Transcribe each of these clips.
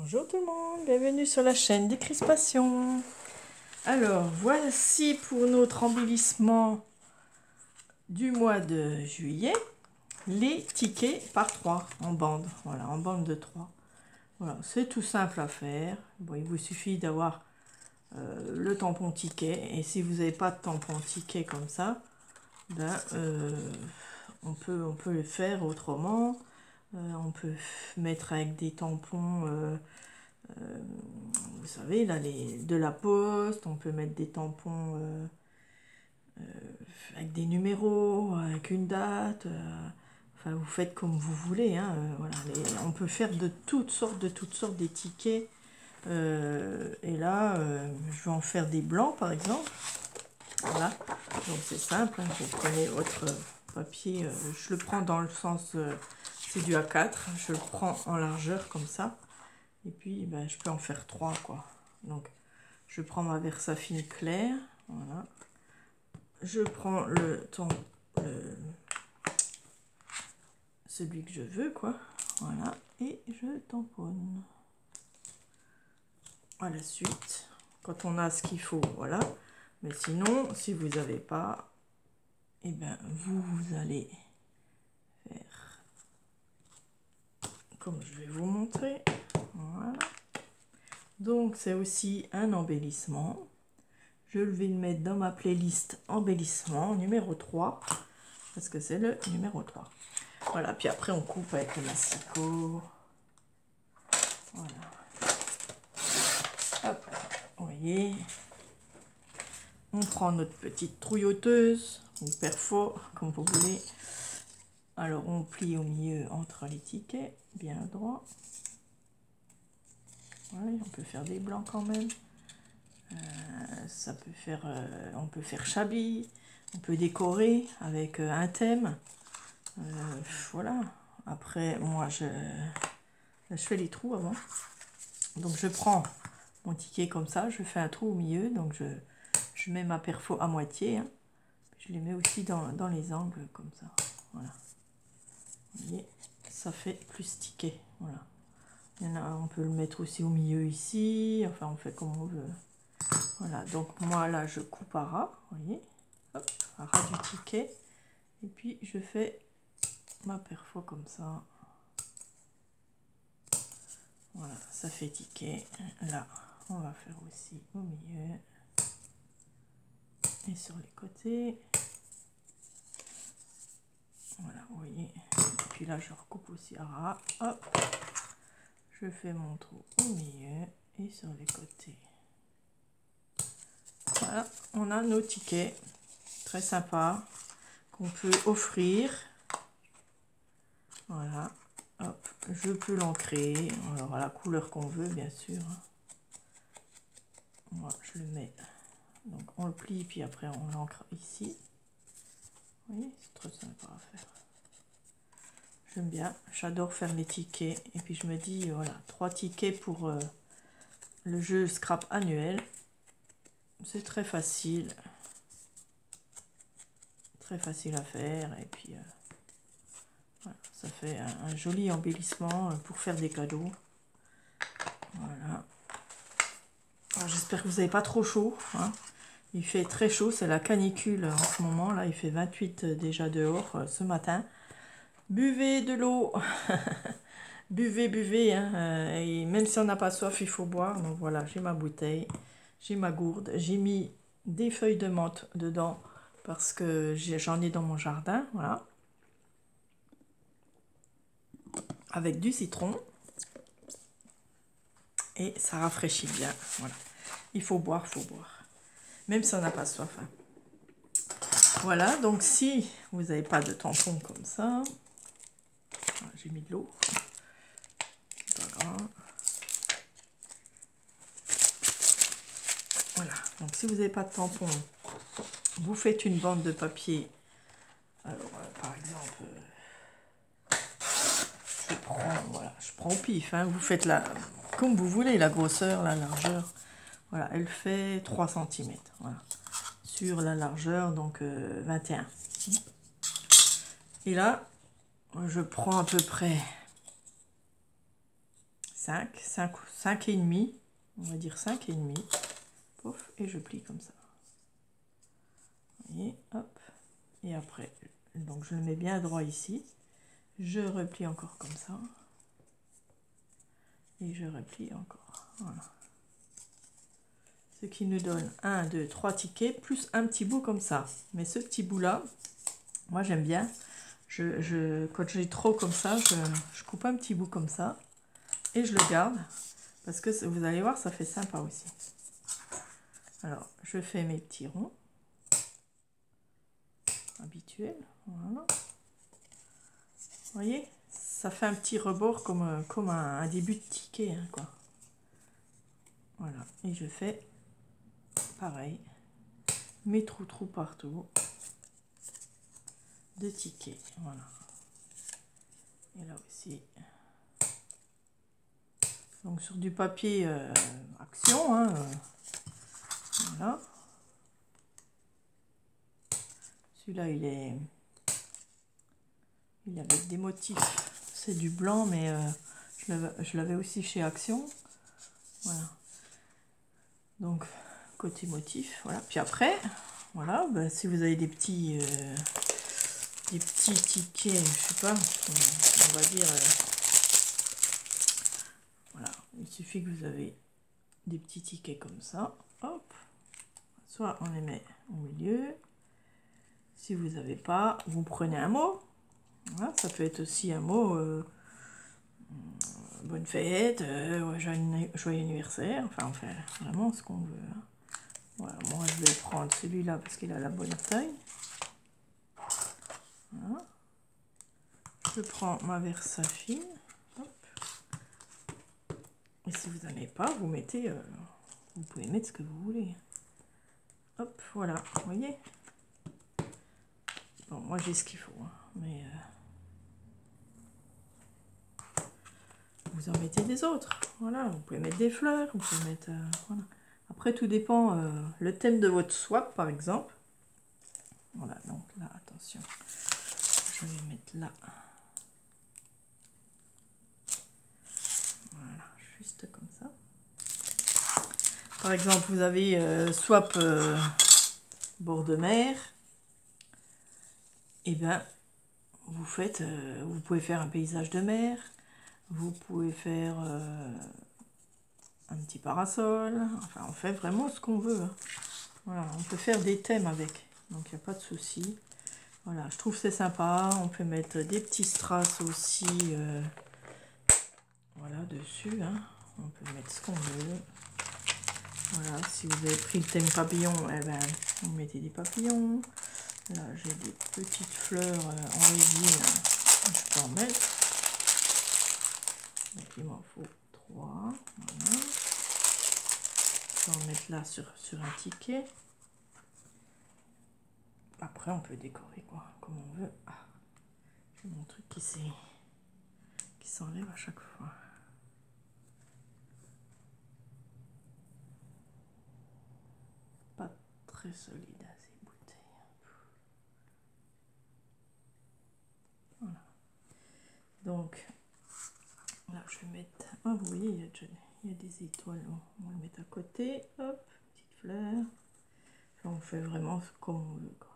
Bonjour tout le monde, bienvenue sur la chaîne Décrispation. Alors, voici pour notre embellissement du mois de juillet, les tickets par 3 en bande. Voilà, en bande de 3. Voilà, c'est tout simple à faire. Bon, il vous suffit d'avoir le tampon ticket. Et si vous n'avez pas de tampon ticket comme ça, ben, on peut le faire autrement. On peut mettre avec des tampons... vous savez, là, de la poste, on peut mettre des tampons avec des numéros, avec une date. Enfin, vous faites comme vous voulez. Hein, voilà, on peut faire de toutes sortes des tickets. Et là, je vais en faire des blancs, par exemple. Voilà, donc c'est simple. Hein, vous prenez votre papier, je le prends dans le sens, c'est du A4. Je le prends en largeur comme ça. Et puis, ben, je peux en faire 3, quoi. Donc, je prends ma Versafine claire. Voilà. Je prends celui que je veux, quoi. Voilà. Et je tamponne. À la suite, quand on a ce qu'il faut, voilà. Mais sinon, si vous n'avez pas, et ben, vous allez faire comme je vais vous montrer. Voilà. Donc, c'est aussi un embellissement. Je vais le mettre dans ma playlist embellissement numéro 3 parce que c'est le numéro 3. Voilà, puis après on coupe avec le massicot. Voilà. Hop, vous voyez. On prend notre petite trouilloteuse ou perfo, comme vous voulez. Alors on plie au milieu entre les tickets, bien droit. Ouais, on peut faire des blancs quand même. Ça peut faire, on peut faire shabby, on peut décorer avec un thème. Voilà. Après, moi, je fais les trous avant. Donc, je prends mon ticket comme ça, je fais un trou au milieu. Donc, je mets ma perfo à moitié. Hein. Je les mets aussi dans les angles comme ça. Voilà. Vous voyez, ça fait plus ticket. Voilà. Il y en a, on peut le mettre aussi au milieu ici. Enfin, on fait comme on veut. Voilà. Donc, moi, là, je coupe à ras. Vous voyez. Hop, à ras du ticket. Et puis, je fais ma perfo comme ça. Voilà, ça fait ticket. Là, on va faire aussi au milieu et sur les côtés. Voilà, vous voyez. Et puis là, je recoupe aussi à ras. Hop, je fais mon trou au milieu et sur les côtés. Voilà, on a nos tickets. Très sympa qu'on peut offrir. Voilà, hop, je peux l'ancrer. Alors, à la couleur qu'on veut, bien sûr. Moi, je le mets. Donc, on le plie, puis après, on l'ancre ici. Vous voyez, c'est très sympa à faire. J'aime bien, j'adore faire les tickets. Et puis, je me dis, voilà, 3 tickets pour le jeu Scrap annuel. C'est très facile. Très facile à faire. Et puis, voilà, ça fait un joli embellissement pour faire des cadeaux. Voilà. J'espère que vous n'avez pas trop chaud. Hein. Il fait très chaud, c'est la canicule en ce moment. Là, il fait 28 déjà dehors ce matin. Buvez de l'eau. Buvez, buvez. Hein. Et même si on n'a pas soif, il faut boire. Donc voilà, j'ai ma bouteille. J'ai ma gourde. J'ai mis des feuilles de menthe dedans parce que j'en ai dans mon jardin. Voilà. Avec du citron. Et ça rafraîchit bien. Voilà. Il faut boire, même si on n'a pas soif. Hein. Voilà, donc si vous n'avez pas de tampon comme ça, j'ai mis de l'eau, c'est pas grave. Voilà, donc si vous n'avez pas de tampon, vous faites une bande de papier. Alors, par exemple, je prends au pif, hein, vous faites comme vous voulez, la grosseur, la largeur. Voilà, elle fait 3 cm. Voilà. Sur la largeur, donc 21. Et là, je prends à peu près 5 et demi, on va dire 5 et demi, pouf, et je plie comme ça. Vous voyez, hop, et après, donc je le mets bien droit ici, je replie encore comme ça, et je replie encore, voilà. Ce qui nous donne 1, 2, 3 tickets, plus un petit bout comme ça. Mais ce petit bout-là, moi j'aime bien, quand j'ai trop comme ça, je coupe un petit bout comme ça, et je le garde, parce que vous allez voir, ça fait sympa aussi. Alors, je fais mes petits ronds habituels, voilà. Vous voyez, ça fait un petit rebord comme un début de ticket, hein, quoi. Voilà, et je fais pareil, mes trous partout de tickets, voilà. Et là aussi. Donc sur du papier action, hein, voilà. Celui-là, il est avec des motifs. C'est du blanc, mais je l'avais aussi chez Action. Voilà. Donc, côté motif, voilà. Puis après, voilà, bah, si vous avez des petits tickets, je sais pas, on va dire, voilà, il suffit que vous avez des petits tickets comme ça, hop, soit on les met au milieu. Si vous n'avez pas, vous prenez un mot. Voilà, ça peut être aussi un mot bonne fête, joyeux anniversaire, enfin on fait vraiment ce qu'on veut. Hein. Voilà, moi je vais prendre celui-là parce qu'il a la bonne taille. Voilà. Je prends ma Versafine. Hop. Et si vous n'en avez pas, vous mettez, vous pouvez mettre ce que vous voulez. Hop, voilà, vous voyez. Bon, moi j'ai ce qu'il faut, hein, mais vous en mettez des autres. Voilà, vous pouvez mettre des fleurs, vous pouvez mettre, voilà. Après tout dépend le thème de votre swap par exemple. Voilà, donc là attention, je vais mettre là. Voilà, juste comme ça. Par exemple, vous avez swap bord de mer. Et bien, vous faites, vous pouvez faire un paysage de mer. Vous pouvez faire un petit parasol. Enfin, on fait vraiment ce qu'on veut. Hein. Voilà, on peut faire des thèmes avec. Donc, il n'y a pas de souci. Voilà, je trouve que c'est sympa. On peut mettre des petits strass aussi. Voilà, dessus. Hein. On peut mettre ce qu'on veut. Voilà, si vous avez pris le thème papillon, eh ben, vous mettez des papillons. Là, j'ai des petites fleurs en résine. Je peux en mettre. Donc, il m'en faut 3. Voilà. Je vais en mettre là sur un ticket. Après, on peut décorer quoi, comme on veut. Ah, j'ai mon truc qui s'enlève à chaque fois. Pas très solide, ces bouteilles. Voilà. Donc, là, je vais mettre... Ah, vous voyez, il y a des étoiles. On va le mettre à côté. Hop, petite fleur. Enfin, on fait vraiment comme on veut, quoi.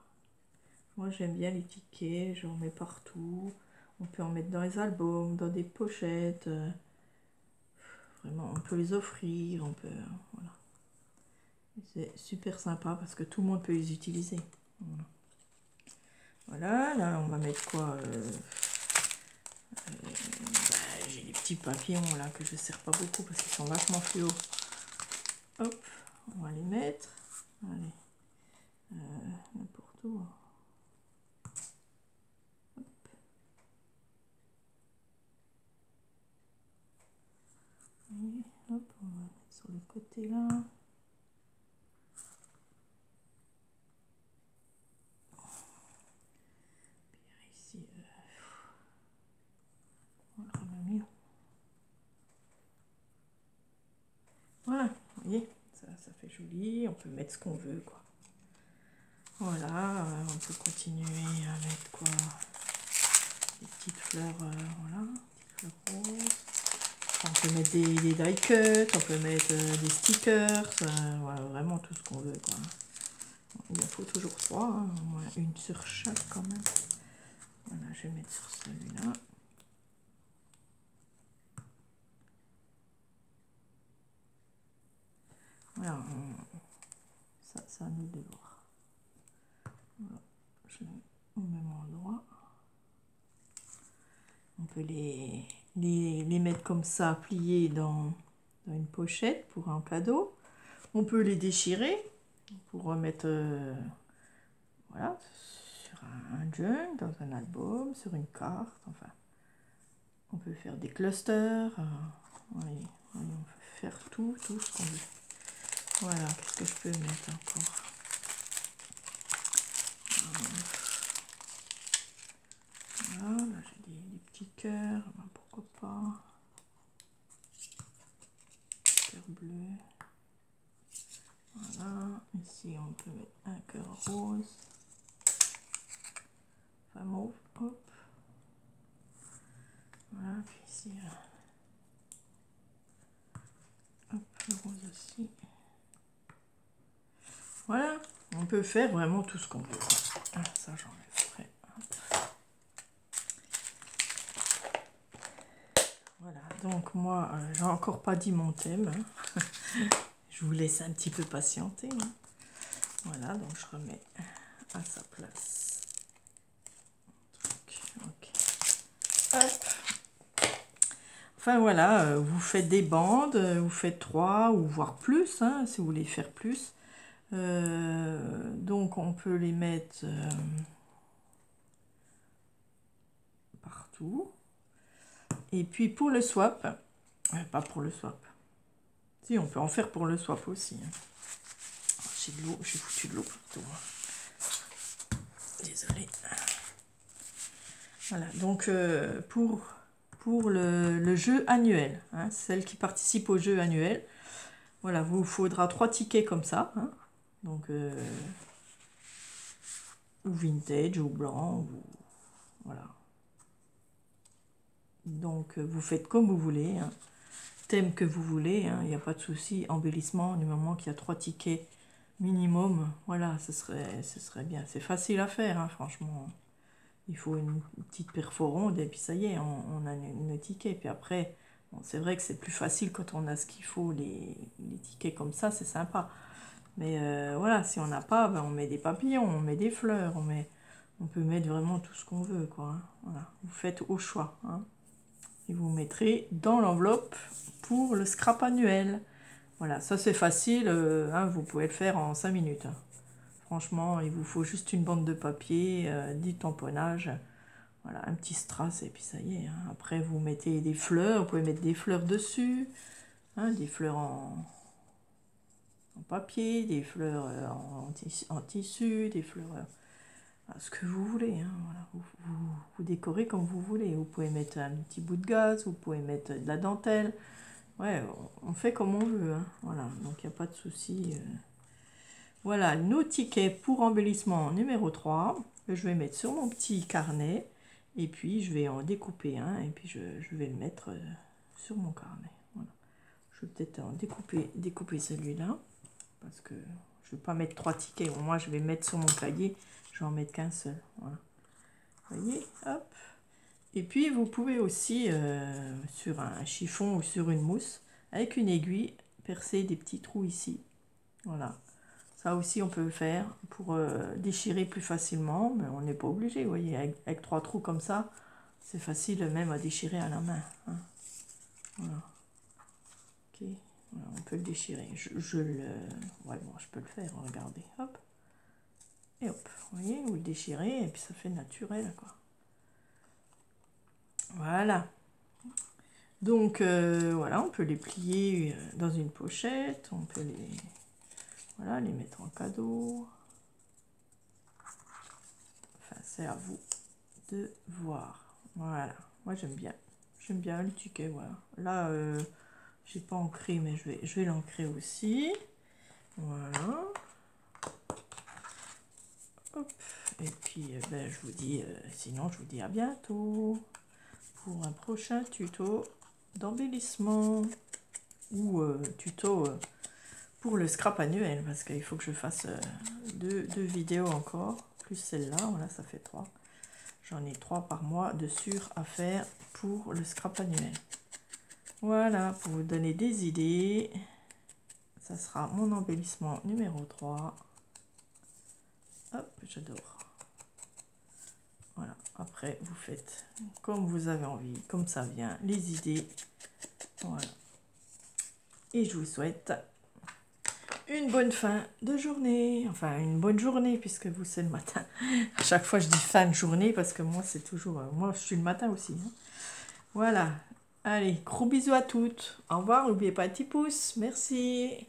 Moi, j'aime bien les tickets. J'en mets partout. On peut en mettre dans les albums, dans des pochettes. Vraiment, on peut les offrir. On peut... voilà. C'est super sympa parce que tout le monde peut les utiliser. Voilà. Voilà, là on va mettre quoi bah, j'ai des petits papillons là que je ne sers pas beaucoup parce qu'ils sont vachement fluo. Hop, on va les mettre. Allez, n'importe où. Hop. Et hop, on va mettre sur le côté là. Puis ici, on le remet mieux. Voilà, vous voyez, ça fait joli, on peut mettre ce qu'on veut, quoi. Voilà, on peut continuer à mettre quoi, des petites fleurs, voilà, petites fleurs roses. Enfin, on peut mettre des die cuts, on peut mettre des stickers, voilà, vraiment tout ce qu'on veut, quoi. Il en faut toujours 3, hein, au moins une sur chaque quand même. Voilà, je vais mettre sur celui-là. Voilà, ça à nous de voir. Voilà, je le mets au même endroit. On peut les mettre comme ça, pliés dans une pochette pour un cadeau. On peut les déchirer pour remettre voilà, sur un junk, dans un album, sur une carte. Enfin, on peut faire des clusters. Oui, on peut faire tout ce qu'on veut. Voilà, qu'est-ce que je peux mettre encore? Voilà, là j'ai des petits cœurs, pourquoi pas. Cœur bleu. Voilà, ici on peut mettre un cœur rose. Enfin mauve, hop. Voilà, puis ici, hop, le rose aussi. Voilà, on peut faire vraiment tout ce qu'on veut. Ah, ça j'enlèverai. Voilà, donc moi, j'ai encore pas dit mon thème. Hein. Je vous laisse un petit peu patienter. Hein. Voilà, donc je remets à sa place. Okay. Enfin voilà, vous faites des bandes, vous faites 3 ou voire plus, hein, si vous voulez faire plus. Donc on peut les mettre partout. Et puis pour le swap, pas pour le swap. Si, on peut en faire pour le swap aussi. Hein. J'ai de l'eau, j'ai foutu de l'eau partout. Désolée. Voilà, donc pour le jeu annuel, hein, celle qui participe au jeu annuel, voilà, vous faudra 3 tickets comme ça. Hein, donc, ou vintage, ou blanc, ou, voilà. Donc, vous faites comme vous voulez, hein, thème que vous voulez, il n'y a pas de souci, embellissement, du moment qu'il y a 3 tickets minimum, voilà, ce serait bien. C'est facile à faire, hein, franchement. Il faut une petite perforonde et puis ça y est, on a une ticket. Puis après, bon, c'est vrai que c'est plus facile quand on a ce qu'il faut, les tickets comme ça, c'est sympa. Mais voilà, si on n'a pas, ben on met des papillons, on met des fleurs, on peut mettre vraiment tout ce qu'on veut, quoi. Hein. Voilà, vous faites au choix. Hein. Et vous mettrez dans l'enveloppe pour le scrap annuel. Voilà, ça c'est facile, hein, vous pouvez le faire en 5 minutes. Hein. Franchement, il vous faut juste une bande de papier, du tamponnage, voilà, un petit strass et puis ça y est. Hein. Après, vous mettez des fleurs, vous pouvez mettre des fleurs dessus, hein, des fleurs en papier, des fleurs en tissu, des fleurs, ce que vous voulez. Hein, voilà. Vous décorez comme vous voulez. Vous pouvez mettre un petit bout de gaze, vous pouvez mettre de la dentelle. Ouais, on fait comme on veut. Hein, voilà, donc il n'y a pas de souci. Voilà, nos tickets pour embellissement numéro 3. Je vais mettre sur mon petit carnet. Et puis, je vais en découper un. Et puis, je vais le mettre sur mon carnet. Voilà. Je vais peut-être en découper celui-là. Parce que je ne vais pas mettre 3 tickets. Moi, je vais mettre sur mon cahier. Je vais en mettre qu'un seul. Voilà. Vous voyez, hop. Et puis, vous pouvez aussi, sur un chiffon ou sur une mousse, avec une aiguille, percer des petits trous ici. Voilà. Ça aussi, on peut le faire pour déchirer plus facilement, mais on n'est pas obligé, vous voyez, avec 3 trous comme ça, c'est facile même à déchirer à la main. Hein. Voilà. Ok, voilà, on peut le déchirer. Ouais, bon, je peux le faire, regardez, hop. Et hop, vous voyez, vous le déchirez, et puis ça fait naturel, quoi. Voilà. Donc, voilà, on peut les plier dans une pochette, on peut voilà, les mettre en cadeau. Enfin, c'est à vous de voir. Voilà, moi j'aime bien. J'aime bien le ticket, voilà. Là, j'ai pas ancré, mais je vais l'ancrer aussi. Voilà. Hop. Et puis, ben, je vous dis, sinon, je vous dis à bientôt pour un prochain tuto d'embellissement ou tuto pour le scrap annuel, parce qu'il faut que je fasse deux vidéos encore, plus celle-là, voilà, ça fait 3. J'en ai 3 par mois de sûr à faire pour le scrap annuel. Voilà, pour vous donner des idées, ça sera mon embellissement numéro 3. Hop, j'adore. Voilà, après vous faites comme vous avez envie, comme ça vient, les idées. Voilà. Et je vous souhaite une bonne fin de journée, enfin une bonne journée puisque vous c'est le matin. À chaque fois je dis fin de journée parce que moi c'est toujours, moi je suis le matin aussi. Hein. Voilà, allez, gros bisous à toutes. Au revoir, n'oubliez pas un petit pouce, merci.